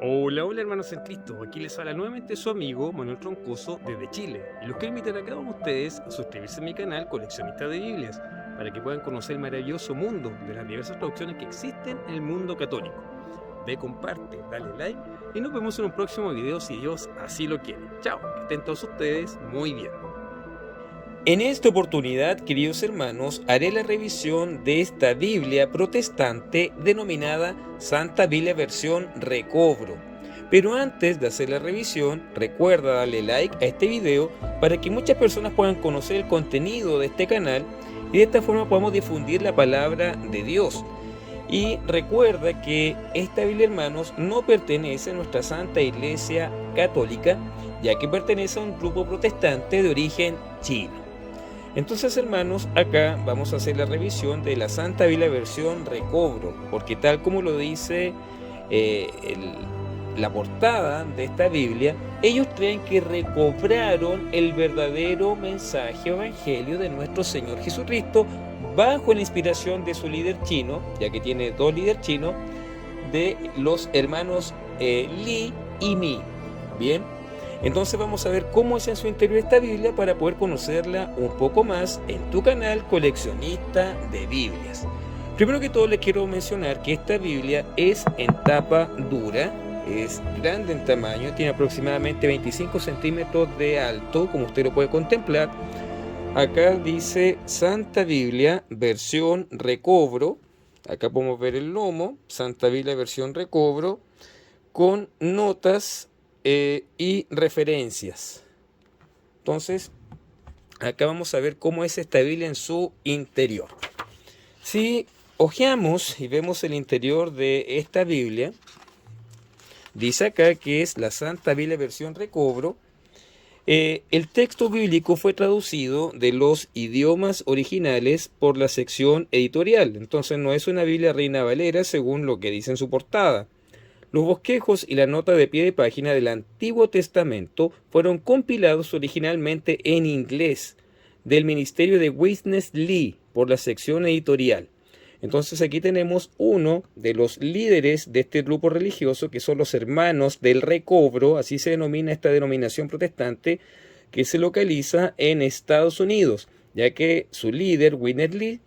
Hola, hola hermanos en Cristo, aquí les habla nuevamente su amigo Manuel Troncoso desde Chile y los quiero invitar a cada uno de ustedes a suscribirse a mi canal Coleccionista de Biblias para que puedan conocer el maravilloso mundo de las diversas traducciones que existen en el mundo católico. Ve, comparte, dale like y nos vemos en un próximo video si Dios así lo quiere. Chao, que estén todos ustedes muy bien. En esta oportunidad, queridos hermanos, haré la revisión de esta Biblia protestante denominada Santa Biblia Versión Recobro. Pero antes de hacer la revisión, recuerda darle like a este video para que muchas personas puedan conocer el contenido de este canal y de esta forma podamos difundir la palabra de Dios. Y recuerda que esta Biblia, hermanos, no pertenece a nuestra Santa Iglesia Católica, ya que pertenece a un grupo protestante de origen chino. Entonces, hermanos, acá vamos a hacer la revisión de la Santa Biblia Versión Recobro, porque tal como lo dice la portada de esta Biblia, ellos creen que recobraron el verdadero mensaje o evangelio de nuestro Señor Jesucristo bajo la inspiración de su líder chino, ya que tiene dos líderes chinos, de los hermanos Li y Mi. Bien. Entonces vamos a ver cómo es en su interior esta Biblia para poder conocerla un poco más en tu canal Coleccionista de Biblias. Primero que todo les quiero mencionar que esta Biblia es en tapa dura, es grande en tamaño, tiene aproximadamente 25 centímetros de alto, como usted lo puede contemplar. Acá dice Santa Biblia versión recobro, acá podemos ver el lomo, Santa Biblia versión recobro, con notas y referencias. Entonces, acá vamos a ver cómo es esta Biblia en su interior. Si hojeamos y vemos el interior de esta Biblia, dice acá que es la Santa Biblia versión recobro. El texto bíblico fue traducido de los idiomas originales por la sección editorial. Entonces no es una Biblia Reina Valera según lo que dice en su portada. Los bosquejos y la nota de pie de página del Antiguo Testamento fueron compilados originalmente en inglés del Ministerio de Witness Lee por la sección editorial. Entonces aquí tenemos uno de los líderes de este grupo religioso, que son los Hermanos del Recobro, así se denomina esta denominación protestante, que se localiza en Estados Unidos, ya que su líder, Witness Lee,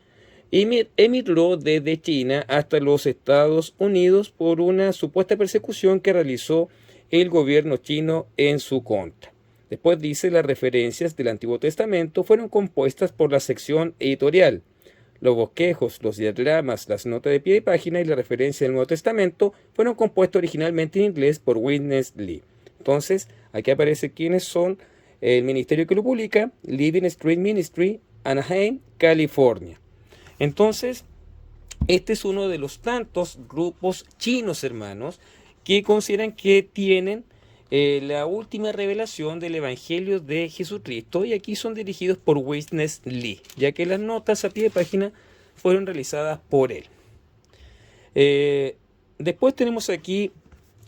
emigró desde China hasta los Estados Unidos por una supuesta persecución que realizó el gobierno chino en su contra. Después dice, las referencias del Antiguo Testamento fueron compuestas por la sección editorial. Los bosquejos, los diagramas, las notas de pie de página y la referencia del Nuevo Testamento fueron compuestos originalmente en inglés por Witness Lee. Entonces, aquí aparece quiénes son el ministerio que lo publica: Living Street Ministry, Anaheim, California. Entonces, este es uno de los tantos grupos chinos, hermanos, que consideran que tienen la última revelación del Evangelio de Jesucristo, y aquí son dirigidos por Witness Lee, ya que las notas a pie de página fueron realizadas por él. Después tenemos aquí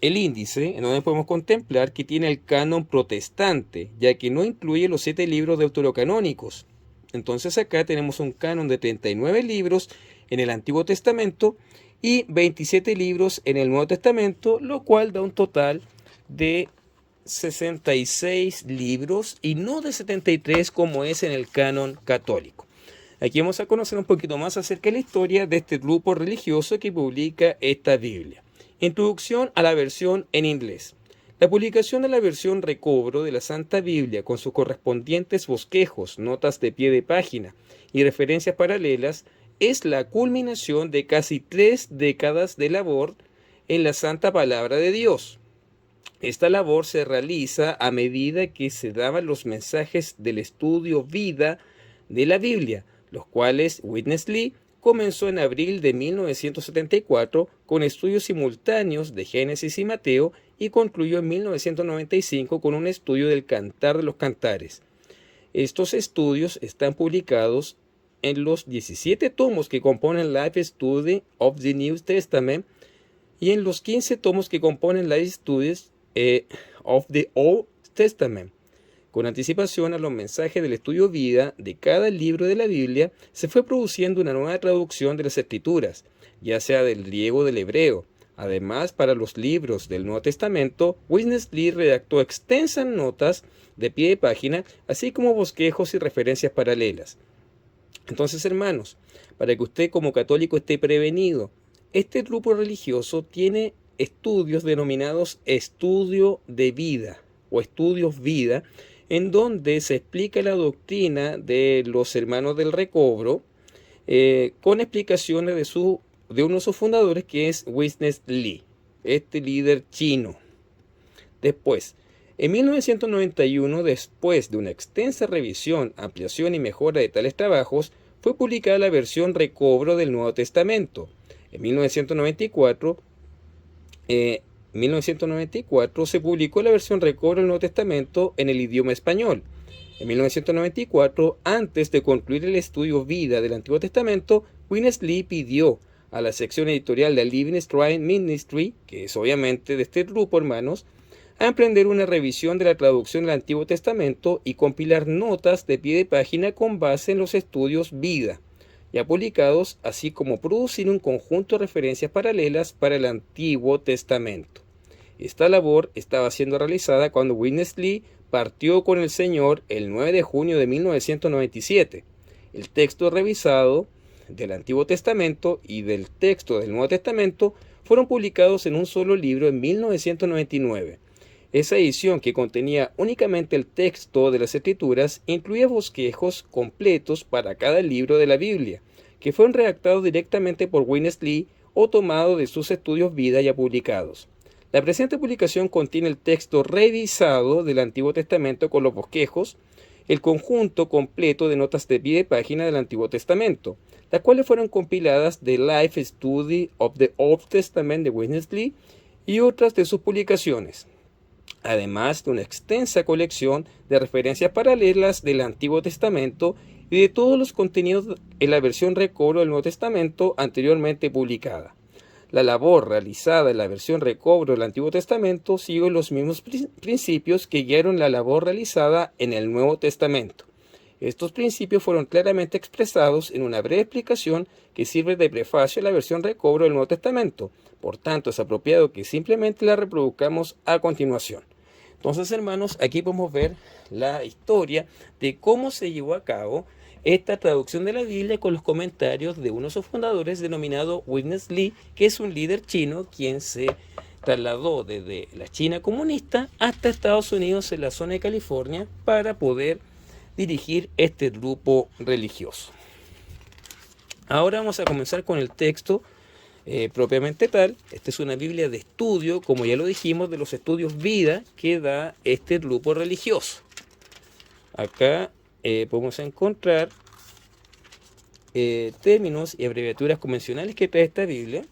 el índice, en donde podemos contemplar que tiene el canon protestante, ya que no incluye los 7 libros deuterocanónicos. Entonces acá tenemos un canon de 39 libros en el Antiguo Testamento y 27 libros en el Nuevo Testamento, lo cual da un total de 66 libros y no de 73 como es en el canon católico. Aquí vamos a conocer un poquito más acerca de la historia de este grupo religioso que publica esta Biblia. Introducción a la versión en inglés. La publicación de la versión recobro de la Santa Biblia con sus correspondientes bosquejos, notas de pie de página y referencias paralelas es la culminación de casi 3 décadas de labor en la Santa Palabra de Dios. Esta labor se realiza a medida que se daban los mensajes del estudio vida de la Biblia, los cuales Witness Lee comenzó en abril de 1974 con estudios simultáneos de Génesis y Mateo y concluyó en 1995 con un estudio del Cantar de los Cantares. Estos estudios están publicados en los 17 tomos que componen Life Study of the New Testament y en los 15 tomos que componen Life Studies of the Old Testament. Con anticipación a los mensajes del estudio vida de cada libro de la Biblia, se fue produciendo una nueva traducción de las Escrituras, ya sea del griego o del hebreo. Además, para los libros del Nuevo Testamento, Witness Lee redactó extensas notas de pie de página, así como bosquejos y referencias paralelas. Entonces, hermanos, para que usted como católico esté prevenido, este grupo religioso tiene estudios denominados estudio de vida o estudios vida, en donde se explica la doctrina de los hermanos del recobro, con explicaciones de uno de sus fundadores, que es Witness Lee, este líder chino. Después, en 1991, después de una extensa revisión, ampliación y mejora de tales trabajos, fue publicada la versión recobro del Nuevo Testamento. En 1994 se publicó la versión recobro del Nuevo Testamento en el idioma español. En 1994, antes de concluir el estudio vida del Antiguo Testamento, Witness Lee pidió a la sección editorial de Living Stream Ministry, que es obviamente de este grupo, hermanos, a emprender una revisión de la traducción del Antiguo Testamento y compilar notas de pie de página con base en los estudios vida ya publicados, así como producir un conjunto de referencias paralelas para el Antiguo Testamento. Esta labor estaba siendo realizada cuando Witness Lee partió con el Señor el 9 de junio de 1997. El texto revisado del Antiguo Testamento y del texto del Nuevo Testamento fueron publicados en un solo libro en 1999. Esa edición, que contenía únicamente el texto de las Escrituras, incluía bosquejos completos para cada libro de la Biblia, que fueron redactados directamente por Witness Lee o tomados de sus estudios vida ya publicados. La presente publicación contiene el texto revisado del Antiguo Testamento con los bosquejos, el conjunto completo de notas de pie de página del Antiguo Testamento, las cuales fueron compiladas de Life Study of the Old Testament de Witness Lee y otras de sus publicaciones, además de una extensa colección de referencias paralelas del Antiguo Testamento y de todos los contenidos en la versión recobro del Nuevo Testamento anteriormente publicada. La labor realizada en la versión recobro del Antiguo Testamento sigue los mismos principios que guiaron la labor realizada en el Nuevo Testamento. Estos principios fueron claramente expresados en una breve explicación que sirve de prefacio a la versión recobro del Nuevo Testamento. Por tanto, es apropiado que simplemente la reproduzcamos a continuación. Entonces, hermanos, aquí podemos ver la historia de cómo se llevó a cabo esta traducción de la Biblia con los comentarios de uno de sus fundadores denominado Witness Lee, que es un líder chino quien se trasladó desde la China comunista hasta Estados Unidos en la zona de California para poder dirigir este grupo religioso. Ahora vamos a comenzar con el texto propiamente tal. Esta es una Biblia de estudio, como ya lo dijimos, de los estudios vida que da este grupo religioso. Acá podemos encontrar términos y abreviaturas convencionales que trae esta Biblia.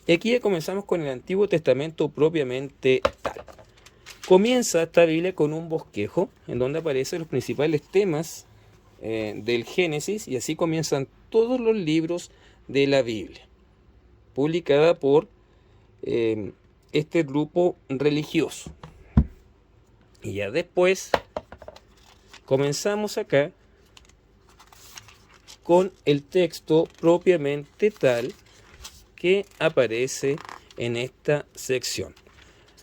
Y aquí ya comenzamos con el Antiguo Testamento propiamente tal. Comienza esta Biblia con un bosquejo en donde aparecen los principales temas del Génesis, y así comienzan todos los libros de la Biblia, publicada por este grupo religioso. Y ya después comenzamos acá con el texto propiamente tal que aparece en esta sección.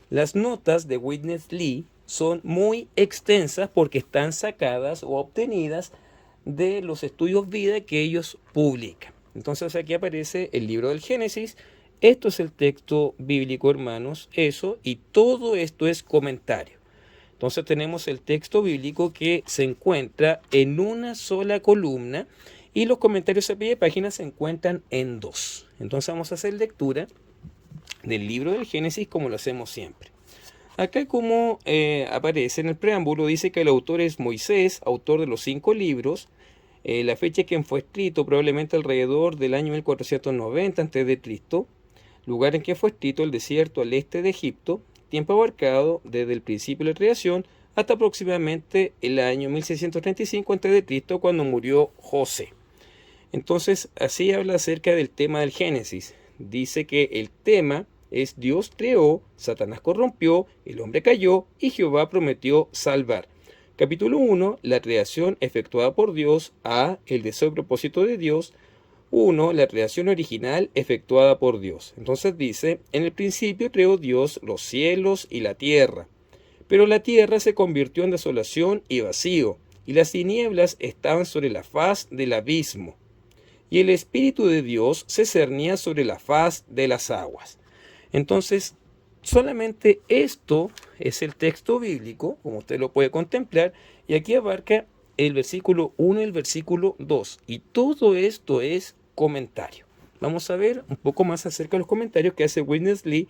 Las notas de Witness Lee son muy extensas porque están sacadas o obtenidas de los estudios vida que ellos publican. Entonces aquí aparece el libro del Génesis. Esto es el texto bíblico, hermanos, eso, y todo esto es comentario. Entonces tenemos el texto bíblico que se encuentra en una sola columna y los comentarios a pie de página se encuentran en dos. Entonces vamos a hacer lectura del libro del Génesis como lo hacemos siempre. Acá como aparece en el preámbulo, dice que el autor es Moisés, autor de los 5 libros. La fecha que fue escrito probablemente alrededor del año 1490 a.C., lugar en que fue escrito el desierto al este de Egipto, tiempo abarcado desde el principio de la creación hasta aproximadamente el año 1635 a.C., cuando murió José. Entonces, así habla acerca del tema del Génesis. Dice que el tema es: Dios creó, Satanás corrompió, el hombre cayó y Jehová prometió salvar. Capítulo 1, la creación efectuada por Dios. A, el deseo y propósito de Dios. 1, la creación original efectuada por Dios. Entonces dice: en el principio creó Dios los cielos y la tierra. Pero la tierra se convirtió en desolación y vacío, y las tinieblas estaban sobre la faz del abismo. Y el Espíritu de Dios se cernía sobre la faz de las aguas. Entonces, solamente esto es el texto bíblico, como usted lo puede contemplar, y aquí abarca el versículo 1 y el versículo 2. Y todo esto es comentario. Vamos a ver un poco más acerca de los comentarios que hace Witness Lee,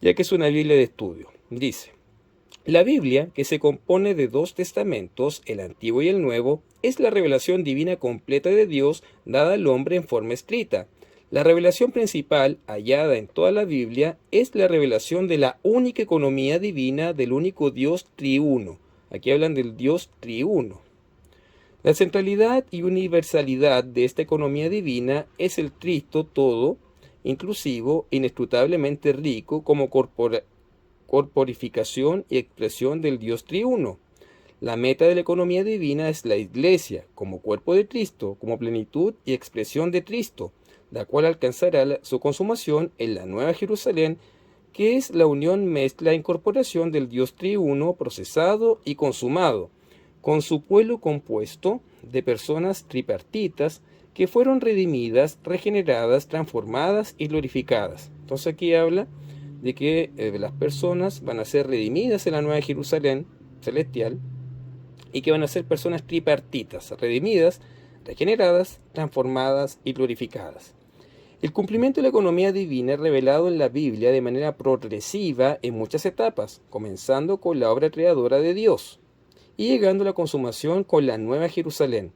ya que es una Biblia de estudio. Dice: la Biblia, que se compone de 2 testamentos, el Antiguo y el Nuevo, es la revelación divina completa de Dios dada al hombre en forma escrita. La revelación principal, hallada en toda la Biblia, es la revelación de la única economía divina del único Dios triuno. Aquí hablan del Dios triuno. La centralidad y universalidad de esta economía divina es el Cristo todo, inclusivo, inescrutablemente rico como corporificación y expresión del Dios triuno. La meta de la economía divina es la Iglesia, como cuerpo de Cristo, como plenitud y expresión de Cristo, la cual alcanzará su consumación en la Nueva Jerusalén, que es la unión, mezcla e incorporación del Dios triuno procesado y consumado, con su pueblo compuesto de personas tripartitas que fueron redimidas, regeneradas, transformadas y glorificadas. Entonces aquí habla de que las personas van a ser redimidas en la Nueva Jerusalén celestial y que van a ser personas tripartitas, redimidas, regeneradas, transformadas y glorificadas. El cumplimiento de la economía divina es revelado en la Biblia de manera progresiva en muchas etapas, comenzando con la obra creadora de Dios y llegando a la consumación con la Nueva Jerusalén.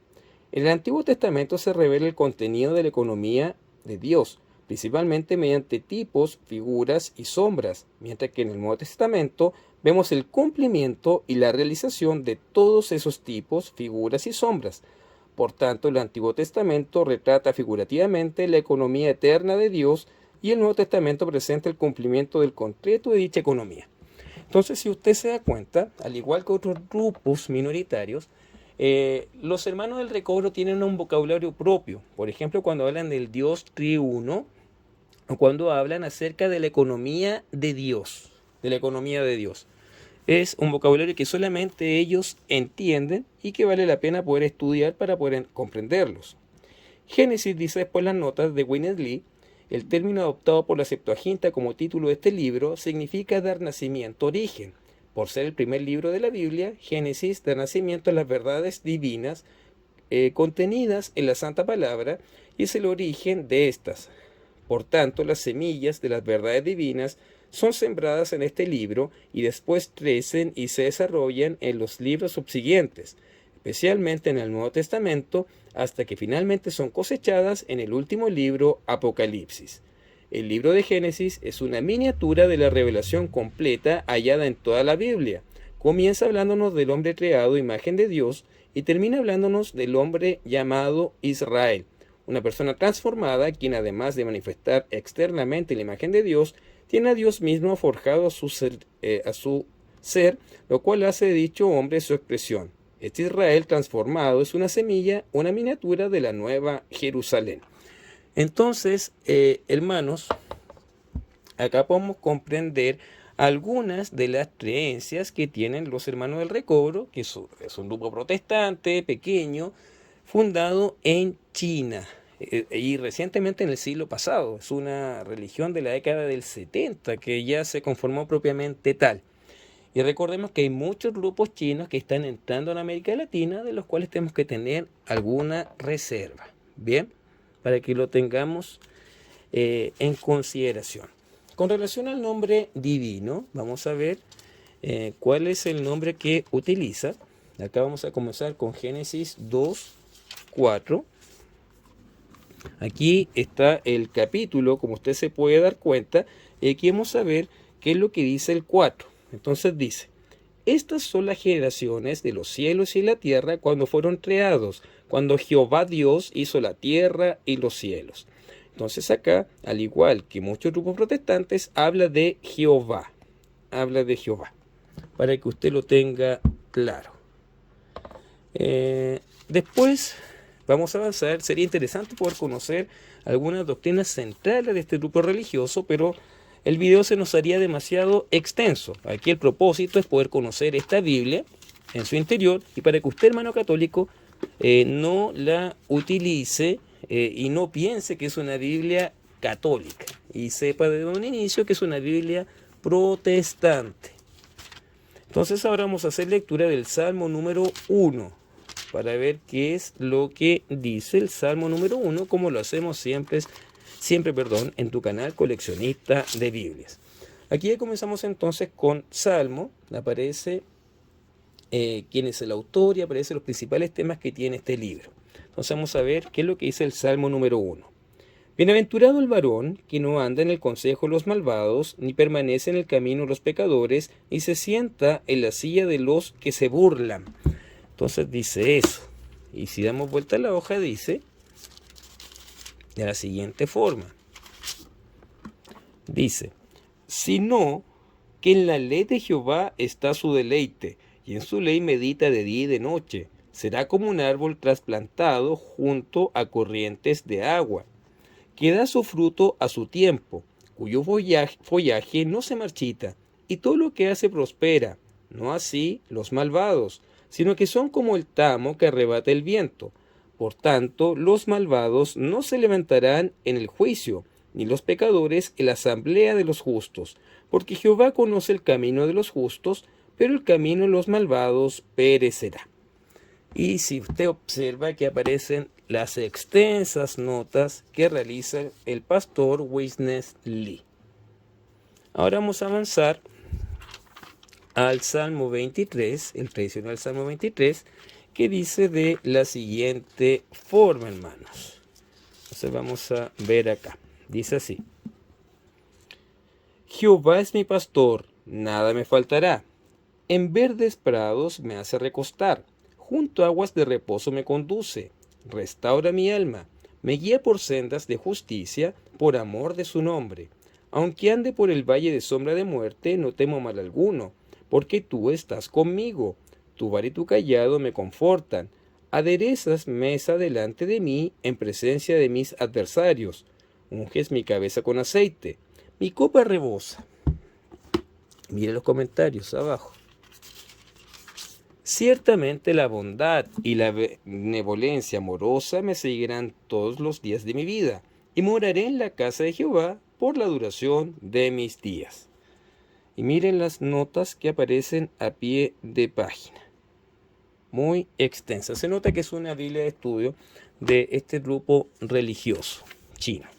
En el Antiguo Testamento se revela el contenido de la economía de Dios, principalmente mediante tipos, figuras y sombras, mientras que en el Nuevo Testamento vemos el cumplimiento y la realización de todos esos tipos, figuras y sombras. Por tanto, el Antiguo Testamento retrata figurativamente la economía eterna de Dios y el Nuevo Testamento presenta el cumplimiento del concreto de dicha economía. Entonces, si usted se da cuenta, al igual que otros grupos minoritarios, los hermanos del recobro tienen un vocabulario propio. Por ejemplo, cuando hablan del Dios triuno, o cuando hablan acerca de la economía de Dios, Es un vocabulario que solamente ellos entienden y que vale la pena poder estudiar para poder comprenderlos. Génesis dice después las notas de Witness Lee: el término adoptado por la Septuaginta como título de este libro significa dar nacimiento, origen. Por ser el primer libro de la Biblia, Génesis da nacimiento a las verdades divinas contenidas en la Santa Palabra y es el origen de estas. Por tanto, las semillas de las verdades divinas son sembradas en este libro y después crecen y se desarrollan en los libros subsiguientes, especialmente en el Nuevo Testamento, hasta que finalmente son cosechadas en el último libro, Apocalipsis. El libro de Génesis es una miniatura de la revelación completa hallada en toda la Biblia. Comienza hablándonos del hombre creado, imagen de Dios, y termina hablándonos del hombre llamado Israel, una persona transformada, quien además de manifestar externamente la imagen de Dios, tiene a Dios mismo forjado a su ser, lo cual hace de dicho hombre su expresión. Este Israel transformado es una semilla, una miniatura de la Nueva Jerusalén. Entonces, hermanos, acá podemos comprender algunas de las creencias que tienen los hermanos del recobro, que es un grupo protestante pequeño, fundado en China y recientemente en el siglo pasado. Es una religión de la década del 70 que ya se conformó propiamente tal. Y recordemos que hay muchos grupos chinos que están entrando en América Latina, de los cuales tenemos que tener alguna reserva. Bien, para que lo tengamos en consideración. Con relación al nombre divino, vamos a ver cuál es el nombre que utiliza. Acá vamos a comenzar con Génesis 2:4. Aquí está el capítulo, como usted se puede dar cuenta, y aquí vamos a ver qué es lo que dice el 4. Entonces dice: estas son las generaciones de los cielos y la tierra cuando fueron creados, cuando Jehová Dios hizo la tierra y los cielos. Entonces acá, al igual que muchos grupos protestantes, habla de Jehová, para que usted lo tenga claro. Después vamos a avanzar. Sería interesante poder conocer algunas doctrinas centrales de este grupo religioso, pero el video se nos haría demasiado extenso. Aquí el propósito es poder conocer esta Biblia en su interior, y para que usted, hermano católico, no la utilice y no piense que es una Biblia católica, y sepa desde un inicio que es una Biblia protestante. Entonces ahora vamos a hacer lectura del Salmo número 1 para ver qué es lo que dice el Salmo número 1, como lo hacemos siempre, en tu canal Coleccionista de Biblias. Aquí ya comenzamos entonces con Salmo. Aparece quién es el autor y aparecen los principales temas que tiene este libro. Entonces vamos a ver qué es lo que dice el Salmo número 1. Bienaventurado el varón que no anda en el consejo de los malvados, ni permanece en el camino de los pecadores, ni se sienta en la silla de los que se burlan. Entonces dice eso. Y si damos vuelta a la hoja, dice de la siguiente forma. Dice: sino que en la ley de Jehová está su deleite, y en su ley medita de día y de noche. Será como un árbol trasplantado junto a corrientes de agua, que da su fruto a su tiempo, cuyo follaje no se marchita, y todo lo que hace prospera. No así los malvados, sino que son como el tamo que arrebata el viento. Por tanto, los malvados no se levantarán en el juicio, ni los pecadores en la asamblea de los justos, porque Jehová conoce el camino de los justos, pero el camino de los malvados perecerá. Y si usted observa que aparecen las extensas notas que realiza el pastor Witness Lee. Ahora vamos a avanzar al Salmo 23, el tradicional Salmo 23, que dice de la siguiente forma, hermanos. Entonces vamos a ver acá. Dice así: Jehová es mi pastor, nada me faltará. En verdes prados me hace recostar, junto a aguas de reposo me conduce. Restaura mi alma, me guía por sendas de justicia, por amor de su nombre. Aunque ande por el valle de sombra de muerte, no temo mal alguno, porque tú estás conmigo. Tu vara y tu cayado me confortan. Aderezas mesa delante de mí en presencia de mis adversarios. Unges mi cabeza con aceite. Mi copa rebosa. Mire los comentarios abajo. Ciertamente la bondad y la benevolencia amorosa me seguirán todos los días de mi vida, y moraré en la casa de Jehová por la duración de mis días. Y miren las notas que aparecen a pie de página. Muy extensa. Se nota que es una Biblia de estudio de este grupo religioso chino.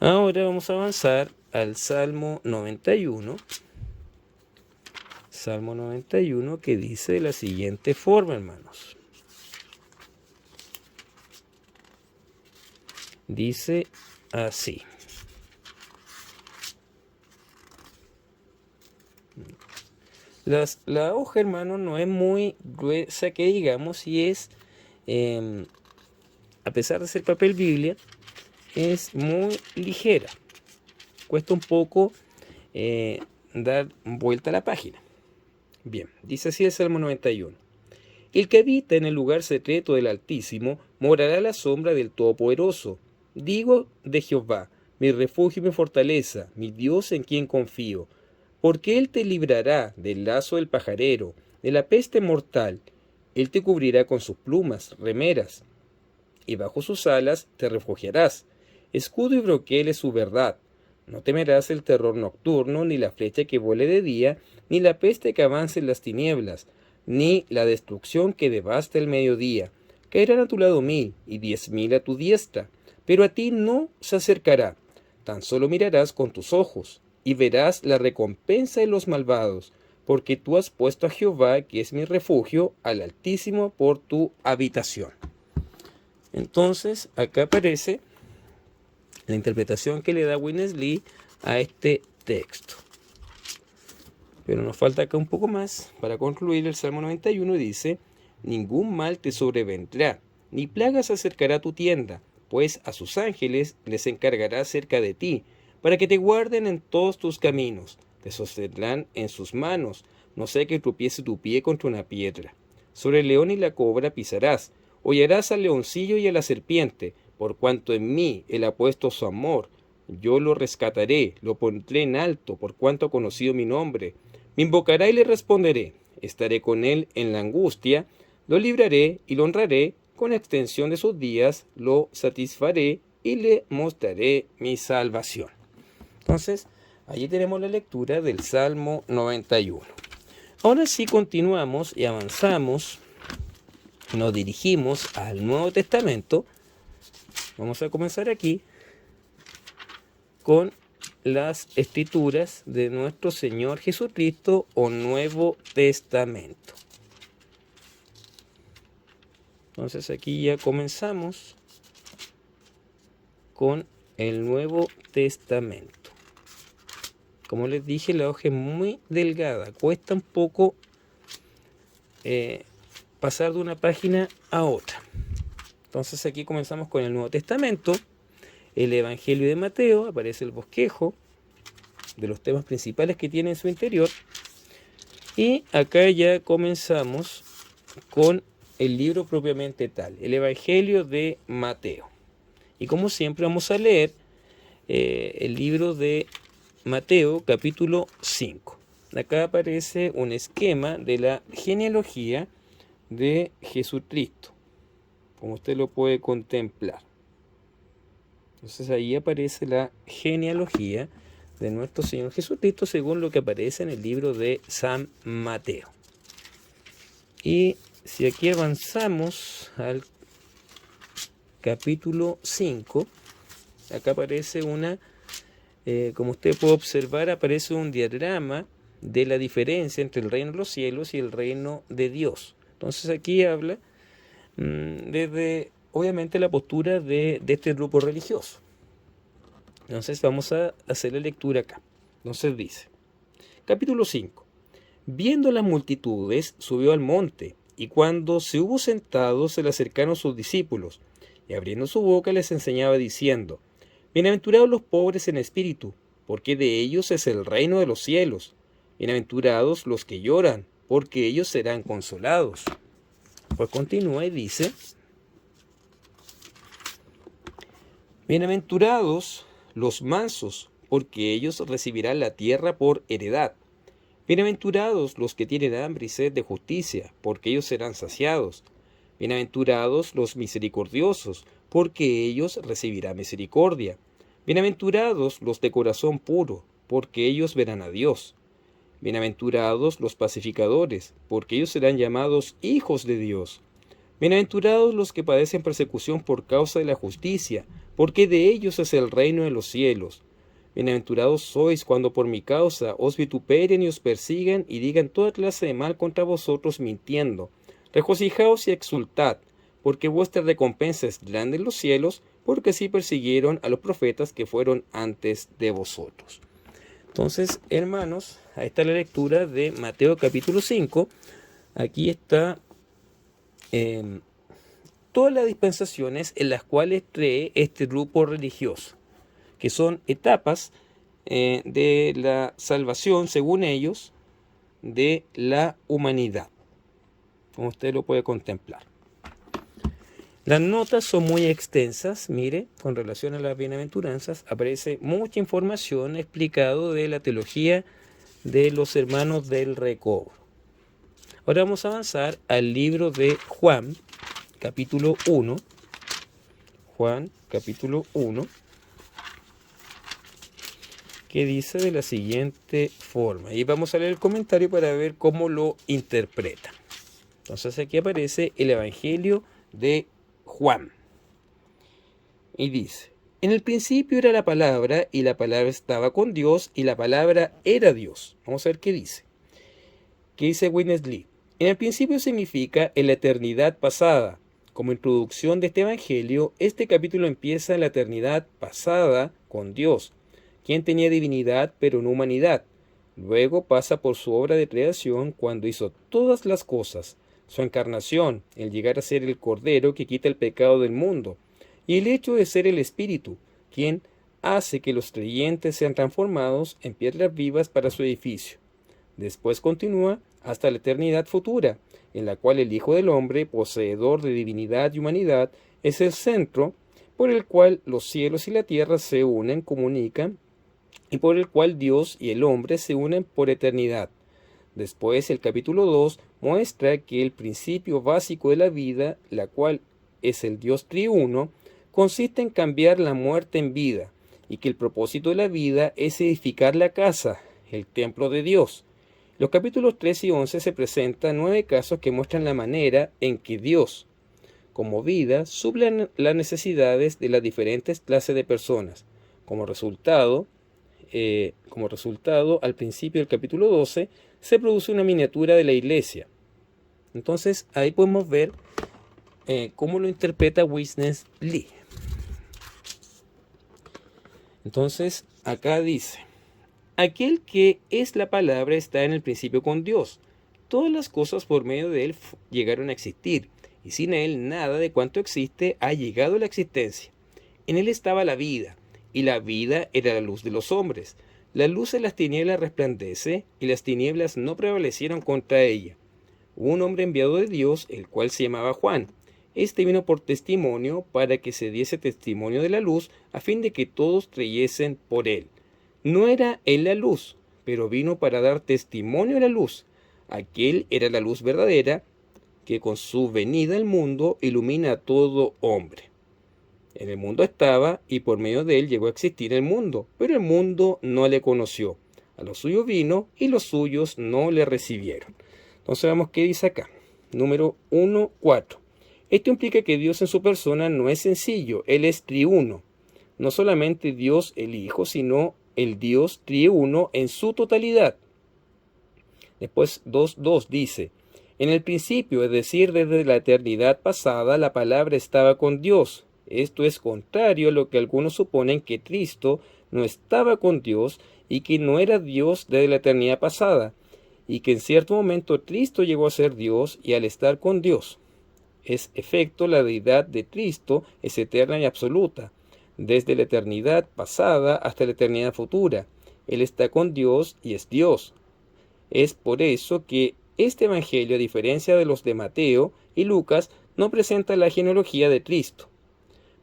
Ahora vamos a avanzar al Salmo 91. Salmo 91, que dice de la siguiente forma, hermanos. Dice así. La hoja, hermano, no es muy gruesa que digamos, y es, a pesar de ser papel Biblia, es muy ligera. Cuesta un poco dar vuelta a la página. Bien, dice así el Salmo 91. El que habita en el lugar secreto del Altísimo morará a la sombra del Todopoderoso. Digo de Jehová, mi refugio y mi fortaleza, mi Dios en quien confío. Porque Él te librará del lazo del pajarero, de la peste mortal. Él te cubrirá con sus plumas, remeras, y bajo sus alas te refugiarás. Escudo y broquel es su verdad. No temerás el terror nocturno, ni la flecha que vuele de día, ni la peste que avance en las tinieblas, ni la destrucción que devasta el mediodía. Caerán a tu lado 1000 y 10.000 a tu diestra, pero a ti no se acercará. tan solo mirarás con tus ojos, y verás la recompensa de los malvados, porque tú has puesto a Jehová, que es mi refugio, al Altísimo por tu habitación. Entonces, acá aparece la interpretación que le da Witness-Lee a este texto. Pero nos falta acá un poco más para concluir. El Salmo 91 dice: ningún mal te sobrevendrá, ni plaga se acercará a tu tienda, pues a sus ángeles les encargará cerca de ti, para que te guarden en todos tus caminos. Te sostendrán en sus manos, no sea que tropiece tu pie contra una piedra. Sobre el león y la cobra pisarás, hollarás al leoncillo y a la serpiente, por cuanto en mí él ha puesto su amor. Yo lo rescataré, lo pondré en alto, por cuanto ha conocido mi nombre. Me invocará y le responderé. Estaré con él en la angustia, lo libraré y lo honraré. Con extensión de sus días lo satisfaré y le mostraré mi salvación. Entonces, allí tenemos la lectura del Salmo 91. Ahora sí continuamos y avanzamos. Nos dirigimos al Nuevo Testamento. Vamos a comenzar aquí con las escrituras de nuestro Señor Jesucristo o Nuevo Testamento. Entonces aquí ya comenzamos con el Nuevo Testamento. Como les dije, la hoja es muy delgada, cuesta un poco pasar de una página a otra. Entonces aquí comenzamos con el Nuevo Testamento, el Evangelio de Mateo, aparece el bosquejo de los temas principales que tiene en su interior. Y acá ya comenzamos con el libro propiamente tal, el Evangelio de Mateo. Y como siempre vamos a leer el libro de Mateo capítulo 5. Acá aparece un esquema de la genealogía de Jesucristo, como usted lo puede contemplar. Entonces ahí aparece la genealogía de nuestro Señor Jesucristo según lo que aparece en el libro de San Mateo. Y si aquí avanzamos al capítulo 5, acá aparece como usted puede observar, aparece un diagrama de la diferencia entre el reino de los cielos y el reino de Dios. Entonces aquí habla desde, obviamente, la postura de este grupo religioso. Entonces vamos a hacer la lectura acá. Entonces dice, capítulo 5. Viendo las multitudes, subió al monte, y cuando se hubo sentado, se le acercaron sus discípulos, y abriendo su boca les enseñaba diciendo: bienaventurados los pobres en espíritu, porque de ellos es el reino de los cielos. Bienaventurados los que lloran, porque ellos serán consolados. Pues continúa y dice: bienaventurados los mansos, porque ellos recibirán la tierra por heredad. Bienaventurados los que tienen hambre y sed de justicia, porque ellos serán saciados. Bienaventurados los misericordiosos, porque ellos recibirán misericordia. Bienaventurados los de corazón puro, porque ellos verán a Dios. Bienaventurados los pacificadores, porque ellos serán llamados hijos de Dios. Bienaventurados los que padecen persecución por causa de la justicia, porque de ellos es el reino de los cielos. Bienaventurados sois cuando por mi causa os vituperen y os persigan y digan toda clase de mal contra vosotros mintiendo. Regocijaos y exultad, porque vuestra recompensa es grande en los cielos, porque así persiguieron a los profetas que fueron antes de vosotros. Entonces, hermanos, ahí está la lectura de Mateo capítulo 5. Aquí está todas las dispensaciones en las cuales cree este grupo religioso, que son etapas de la salvación, según ellos, de la humanidad, como usted lo puede contemplar. Las notas son muy extensas, mire, con relación a las bienaventuranzas, aparece mucha información explicado de la teología de los hermanos del recobro. Ahora vamos a avanzar al libro de Juan, capítulo 1. Juan, capítulo 1. Que dice de la siguiente forma. Y vamos a leer el comentario para ver cómo lo interpreta. Entonces aquí aparece el Evangelio de Juan. Y dice: En el principio era la palabra, y la palabra estaba con Dios, y la palabra era Dios. Vamos a ver qué dice. ¿Qué dice Witness Lee? En el principio significa en la eternidad pasada. Como introducción de este evangelio, este capítulo empieza en la eternidad pasada con Dios, quien tenía divinidad pero no humanidad. Luego pasa por su obra de creación cuando hizo todas las cosas, su encarnación, el llegar a ser el Cordero que quita el pecado del mundo, y el hecho de ser el Espíritu, quien hace que los creyentes sean transformados en piedras vivas para su edificio. Después continúa hasta la eternidad futura, en la cual el Hijo del Hombre, poseedor de divinidad y humanidad, es el centro por el cual los cielos y la tierra se unen, comunican, y por el cual Dios y el hombre se unen por eternidad. Después, el capítulo 2 muestra que el principio básico de la vida, la cual es el Dios triuno, consiste en cambiar la muerte en vida, y que el propósito de la vida es edificar la casa, el templo de Dios. Los capítulos 3 y 11 se presentan 9 casos que muestran la manera en que Dios, como vida, suple las necesidades de las diferentes clases de personas. Como resultado, al principio del capítulo 12, se produce una miniatura de la iglesia. Entonces, ahí podemos ver cómo lo interpreta Witness Lee. Entonces, acá dice: aquel que es la palabra está en el principio con Dios. Todas las cosas por medio de él llegaron a existir, y sin él nada de cuanto existe ha llegado a la existencia. En él estaba la vida, y la vida era la luz de los hombres. La luz de las tinieblas resplandece, y las tinieblas no prevalecieron contra ella. Hubo un hombre enviado de Dios, el cual se llamaba Juan. Este vino por testimonio, para que se diese testimonio de la luz, a fin de que todos creyesen por él. No era él la luz, pero vino para dar testimonio de la luz. Aquel era la luz verdadera, que con su venida al mundo ilumina a todo hombre. En el mundo estaba, y por medio de él llegó a existir el mundo, pero el mundo no le conoció. A los suyos vino, y los suyos no le recibieron. Entonces vamos qué dice acá. Número 1.4. Esto implica que Dios en su persona no es sencillo, Él es triuno. No solamente Dios el Hijo, sino el Dios triuno en su totalidad. Después 2.2 dice: en el principio, es decir, desde la eternidad pasada, la palabra estaba con Dios. Esto es contrario a lo que algunos suponen, que Cristo no estaba con Dios y que no era Dios desde la eternidad pasada, y que en cierto momento Cristo llegó a ser Dios, y al estar con Dios. Es efecto, la deidad de Cristo es eterna y absoluta, desde la eternidad pasada hasta la eternidad futura. Él está con Dios y es Dios. Es por eso que este evangelio, a diferencia de los de Mateo y Lucas, no presenta la genealogía de Cristo.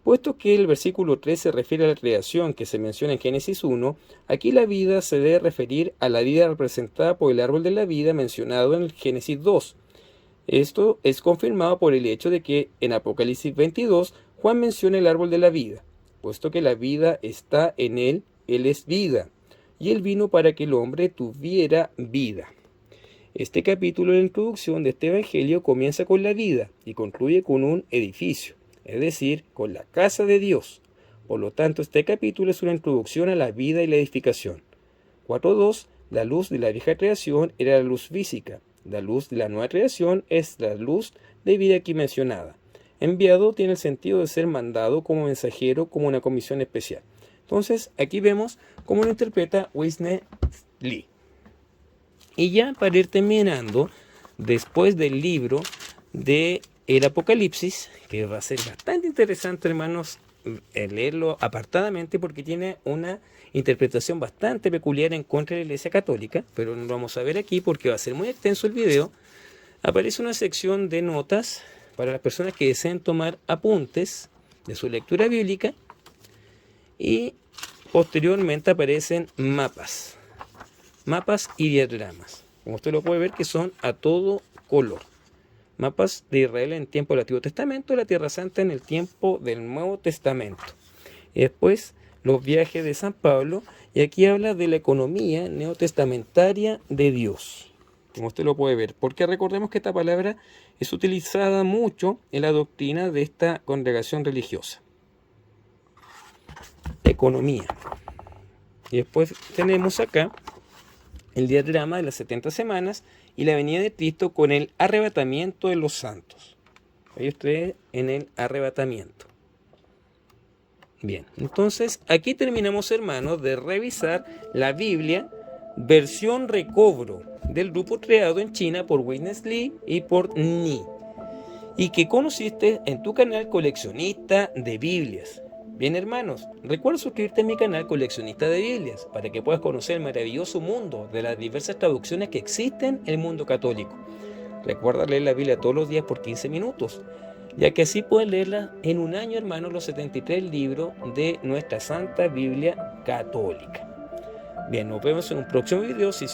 Puesto que el versículo 3 se refiere a la creación que se menciona en Génesis 1, aquí la vida se debe referir a la vida representada por el árbol de la vida mencionado en el Génesis 2. Esto es confirmado por el hecho de que en Apocalipsis 22 Juan menciona el árbol de la vida. Puesto que la vida está en él, él es vida, y él vino para que el hombre tuviera vida. Este capítulo de la introducción de este evangelio comienza con la vida y concluye con un edificio, es decir, con la casa de Dios. Por lo tanto, este capítulo es una introducción a la vida y la edificación. 4.2. La luz de la vieja creación era la luz física. La luz de la nueva creación es la luz de vida aquí mencionada. Enviado tiene el sentido de ser mandado como mensajero, como una comisión especial. Entonces, aquí vemos cómo lo interpreta Witness Lee. Y ya para ir terminando, después del libro de el Apocalipsis, que va a ser bastante interesante, hermanos, leerlo apartadamente porque tiene una interpretación bastante peculiar en contra de la Iglesia Católica, pero no lo vamos a ver aquí porque va a ser muy extenso el video. Aparece una sección de notas para las personas que deseen tomar apuntes de su lectura bíblica, y posteriormente aparecen mapas y diagramas, como usted lo puede ver, que son a todo color. Mapas de Israel en tiempo del Antiguo Testamento, la Tierra Santa en el tiempo del Nuevo Testamento. Y después los viajes de San Pablo, y aquí habla de la economía neotestamentaria de Dios, como usted lo puede ver, porque recordemos que esta palabra es utilizada mucho en la doctrina de esta congregación religiosa. economía. Y después tenemos acá el diagrama de las 70 semanas y la venida de Cristo con el arrebatamiento de los santos. Ahí ustedes en el arrebatamiento. Bien, entonces aquí terminamos, hermanos, de revisar la Biblia versión recobro del grupo creado en China por Witness Lee y por Ni, y que conociste en tu canal Coleccionista de Biblias. Bien, hermanos, recuerda suscribirte a mi canal Coleccionista de Biblias para que puedas conocer el maravilloso mundo de las diversas traducciones que existen en el mundo católico. Recuerda leer la Biblia todos los días por 15 minutos, ya que así puedes leerla en un año, hermanos, los 73 libros de nuestra Santa Biblia Católica. Bien, nos vemos en un próximo video, si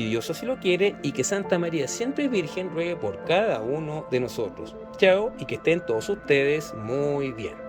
Dios así lo quiere, y que Santa María, siempre Virgen, ruegue por cada uno de nosotros. Chao, y que estén todos ustedes muy bien.